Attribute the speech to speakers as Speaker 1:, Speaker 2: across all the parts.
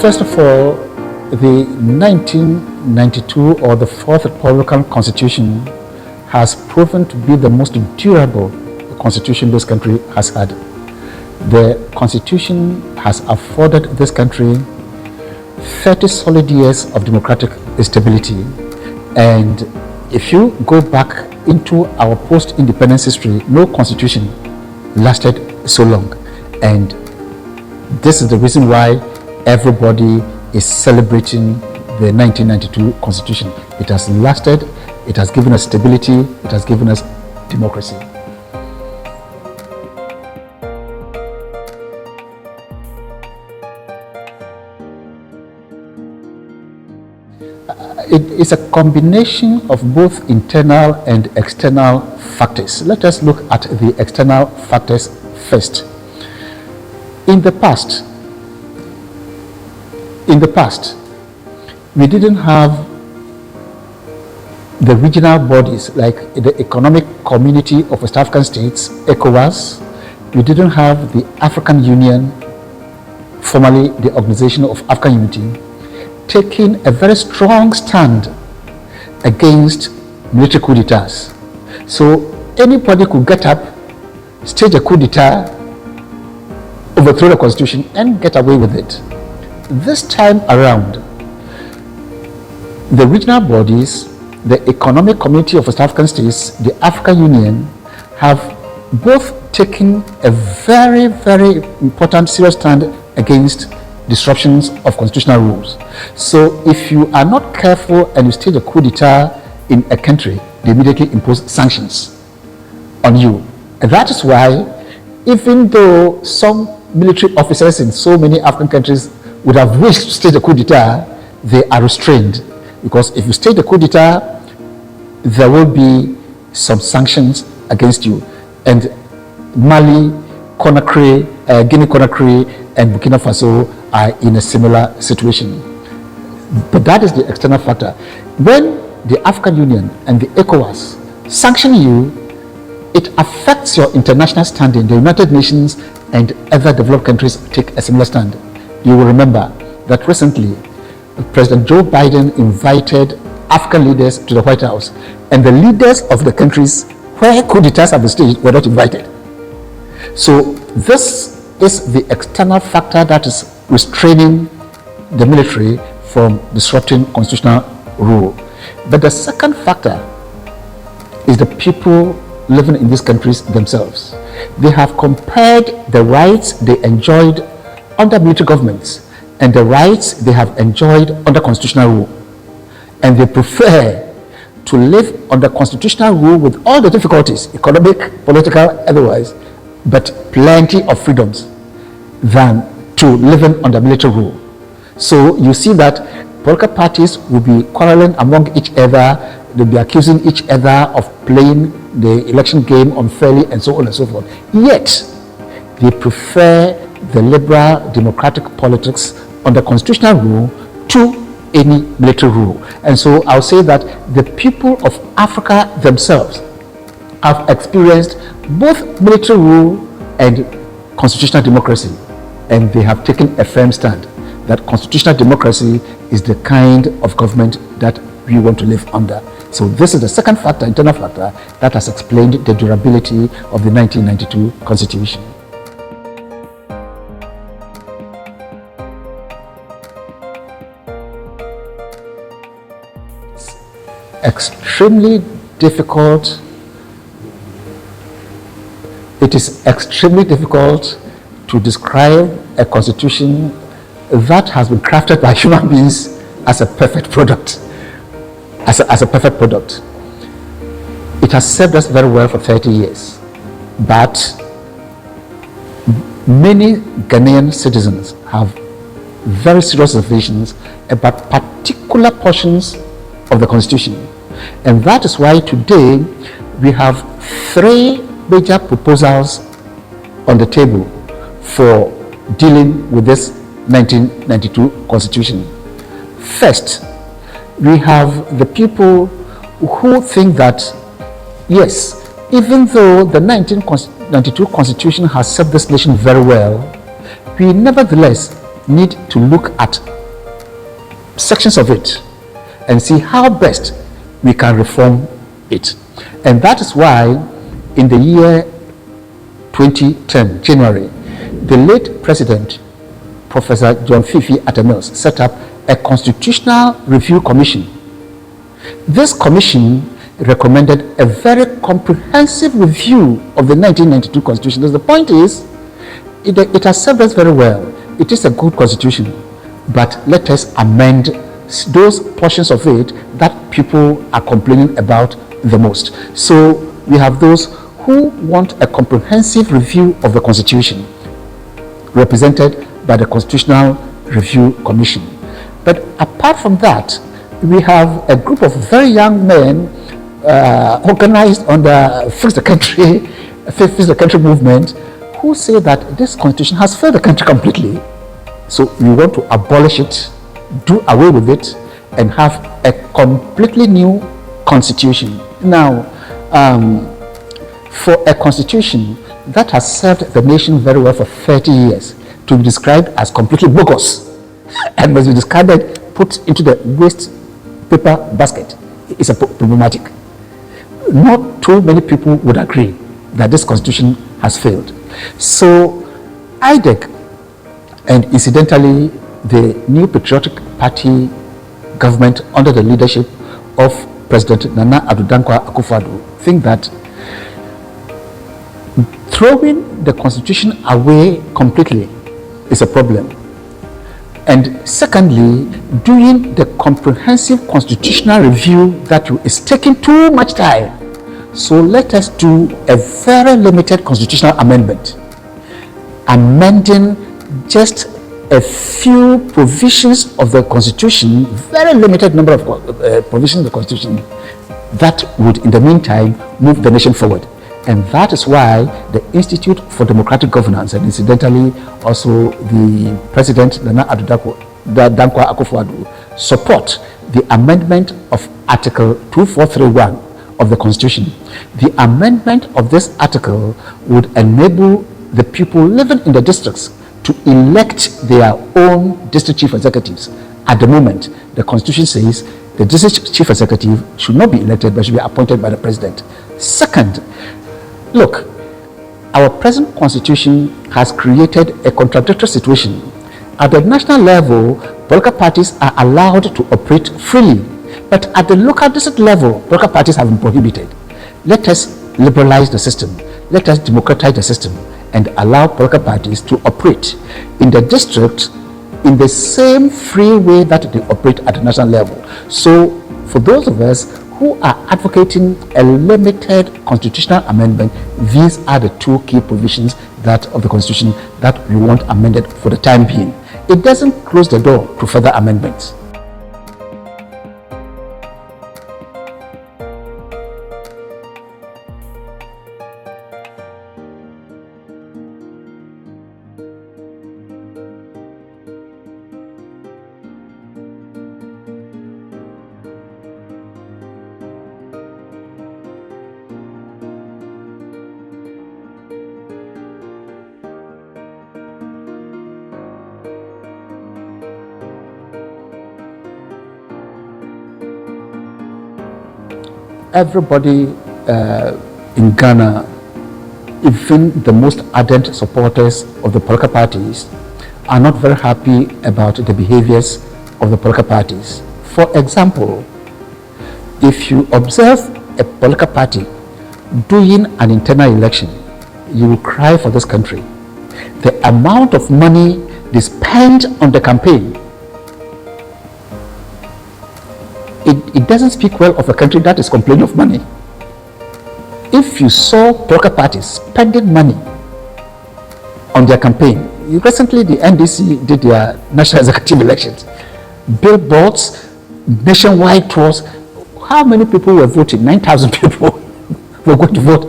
Speaker 1: First of all, the 1992 or the Fourth Republican Constitution has proven to be the most durable constitution this country has had. The Constitution has afforded this country 30 solid years of democratic stability. And if you go back into our post-independence history, no constitution lasted so long. And this is the reason why everybody is celebrating the 1992 Constitution. It has lasted, it has given us stability, it has given us democracy. It is a combination of both internal and external factors. Let us look at the external factors first. In the past, we didn't have the regional bodies like the Economic Community of West African States, ECOWAS. We didn't have the African Union, formerly the Organization of African Unity, taking a very strong stand against military coup d'etats. So anybody could get up, stage a coup d'etat, overthrow the constitution and get away with it. This time around, the regional bodies, the Economic Community of West African States, the African Union, have both taken a very, very important serious stand against disruptions of constitutional rules. So if you are not careful and you stage a coup d'etat in a country, they immediately impose sanctions on you. And that is why, even though some military officers in so many African countries would have wished to stage a coup d'etat, they are restrained. Because if you stage a coup d'etat, there will be some sanctions against you. And Mali, Conakry, Guinea-Conakry, and Burkina Faso are in a similar situation. But that is the external factor. When the African Union and the ECOWAS sanction you, it affects your international standing. The United Nations and other developed countries take a similar stand. You will remember that recently, President Joe Biden invited African leaders to the White House, and the leaders of the countries where coup d'etats have been staged were not invited. So this is the external factor that is restraining the military from disrupting constitutional rule. But the second factor is the people living in these countries themselves. They have compared the rights they enjoyed under military governments and the rights they have enjoyed under constitutional rule. And they prefer to live under constitutional rule with all the difficulties, economic, political, otherwise, but plenty of freedoms, than to living under military rule. So you see that political parties will be quarreling among each other, they'll be accusing each other of playing the election game unfairly and so on and so forth. Yet, they prefer the liberal democratic politics under constitutional rule to any military rule. And so I'll say that the people of Africa themselves have experienced both military rule and constitutional democracy, and they have taken a firm stand that constitutional democracy is the kind of government that we want to live under. So this is the second factor, internal factor, that has explained the durability of the 1992 Constitution. Extremely difficult. It is extremely difficult to describe a constitution that has been crafted by human beings as a perfect product. As a perfect product. It has served us very well for 30 years. But many Ghanaian citizens have very serious reservations about particular portions of the constitution. And that is why today we have three major proposals on the table for dealing with this 1992 constitution. First, we have the people who think that, yes, even though the 1992 constitution has served this nation very well, we nevertheless need to look at sections of it and see how best we can reform it. And that is why in the year 2010, January, the late President, Professor John Fifi Atemils, set up a Constitutional Review Commission. This commission recommended a very comprehensive review of the 1992 Constitution. The point is, it has served us very well. It is a good constitution, but let us amend those portions of it that people are complaining about the most. So we have those who want a comprehensive review of the Constitution, represented by the Constitutional Review Commission. But apart from that, we have a group of very young men organized under Fix the Country movement, who say that this constitution has failed the country completely. So we want to abolish it, do away with it, and have a completely new constitution. Now, for a constitution that has served the nation very well for 30 years to be described as completely bogus and must be discarded, put into the waste paper basket, is problematic. Not too many people would agree that this constitution has failed. So IDEC, and incidentally the New Patriotic Party government under the leadership of President Nana Addo Dankwa Akufo-Addo, think that throwing the constitution away completely is a problem. And secondly, doing the comprehensive constitutional review that is taking too much time. So let us do a very limited constitutional amendment, amending just a few provisions of the Constitution, very limited number of provisions of the Constitution, that would in the meantime move the nation forward. And that is why the Institute for Democratic Governance, and incidentally also the President Nana Addo Dankwa Akufo-Addo, support the amendment of Article 2431 of the Constitution. The amendment of this article would enable the people living in the districts to elect their own district chief executives. At the moment, the Constitution says the district chief executive should not be elected but should be appointed by the president. Second, look, our present Constitution has created a contradictory situation. At the national level, political parties are allowed to operate freely, but at the local district level, political parties have been prohibited. Let us liberalize the system. Let us democratize the system and allow political parties to operate in the district in the same free way that they operate at the national level. So for those of us who are advocating a limited constitutional amendment, these are the two key provisions of the Constitution that we want amended for the time being. It doesn't close the door to further amendments. Everybody in Ghana, even the most ardent supporters of the political parties, are not very happy about the behaviors of the political parties. For example, if you observe a political party doing an internal election, you will cry for this country. The amount of money they spend on the campaign, it doesn't speak well of a country that is complaining of money. If you saw political parties spending money on their campaign, recently the NDC did their national executive elections, billboards, nationwide tours. How many people were voting? 9,000 people were going to vote.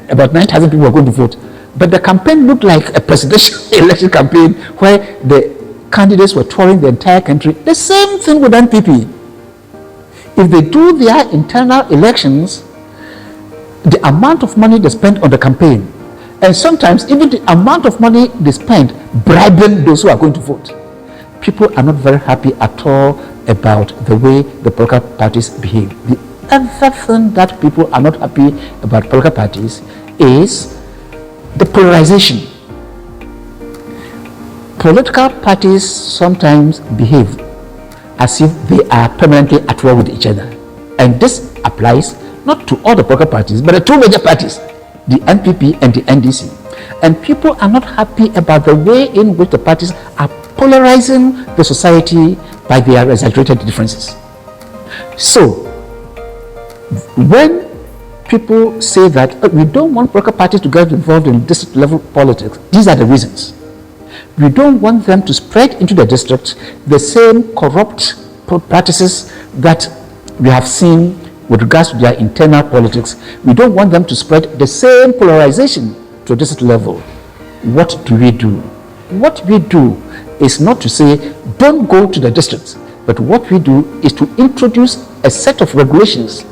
Speaker 1: About 9,000 people were going to vote. But the campaign looked like a presidential election campaign where the candidates were touring the entire country. The same thing with NPP. If they do their internal elections, the amount of money they spend on the campaign, and sometimes even the amount of money they spend bribing those who are going to vote. people are not very happy at all about the way the political parties behave. The other thing that people are not happy about political parties is the polarization. Political parties sometimes behave as if they are permanently at war with each other. And this applies not to all the political parties, but the two major parties, the NPP and the NDC. And people are not happy about the way in which the parties are polarizing the society by their exaggerated differences. So, when people say that we don't want political parties to get involved in district level politics, these are the reasons. We don't want them to spread into the district the same corrupt practices that we have seen with regards to their internal politics. We don't want them to spread the same polarization to a district level. What do? What we do is not to say don't go to the districts, but what we do is to introduce a set of regulations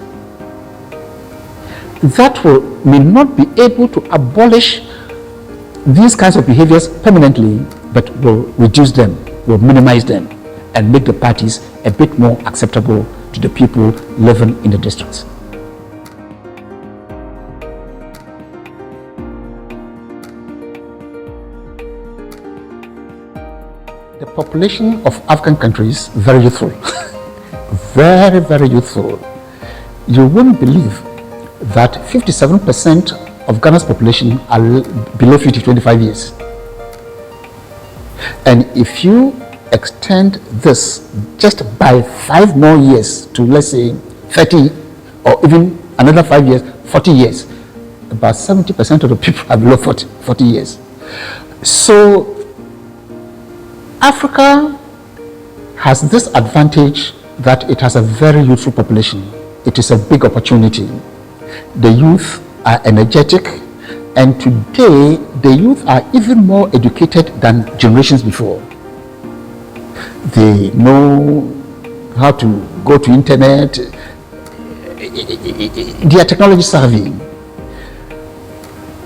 Speaker 1: that may not be able to abolish these kinds of behaviors permanently, but will reduce them, will minimize them, and make the parties a bit more acceptable to the people living in the districts. The population of African countries, very youthful, very, very youthful. You wouldn't believe that 57% of Ghana's population are below 25 years. And if you extend this just by 5 more years to, let's say, 30, or even another 5 years, 40 years, about 70% of the people are below 40 years. So Africa has this advantage that it has a very youthful population. It is a big opportunity. The youth are energetic, and today the youth are even more educated than generations before. They know how to go to internet. They are technology savvy.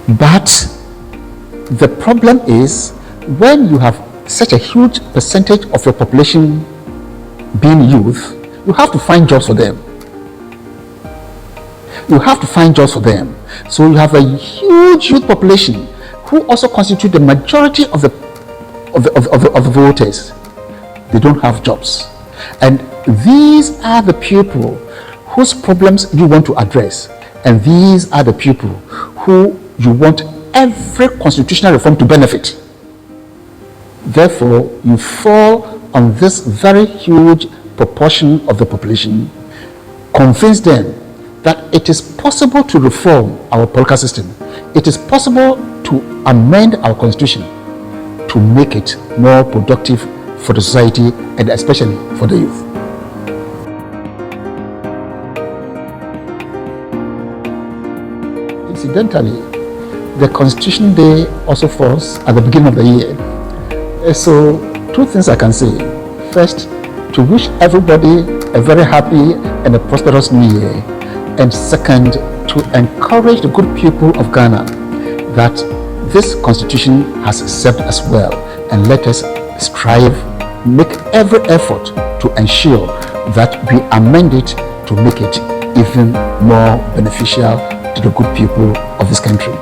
Speaker 1: But the problem is when you have such a huge percentage of your population being youth, you have to find jobs for them. You have to find jobs for them. So you have a huge youth population who also constitute the majority of the voters. They don't have jobs. And these are the people whose problems you want to address. And these are the people who you want every constitutional reform to benefit. Therefore, you fall on this very huge proportion of the population, convince them that it is possible to reform our political system. It is possible to amend our constitution to make it more productive for the society and especially for the youth. Incidentally, the Constitution Day also falls at the beginning of the year. So, 2 things I can say. First, to wish everybody a very happy and a prosperous new year. And second, to encourage the good people of Ghana that this constitution has served us well, and let us strive, make every effort to ensure that we amend it to make it even more beneficial to the good people of this country.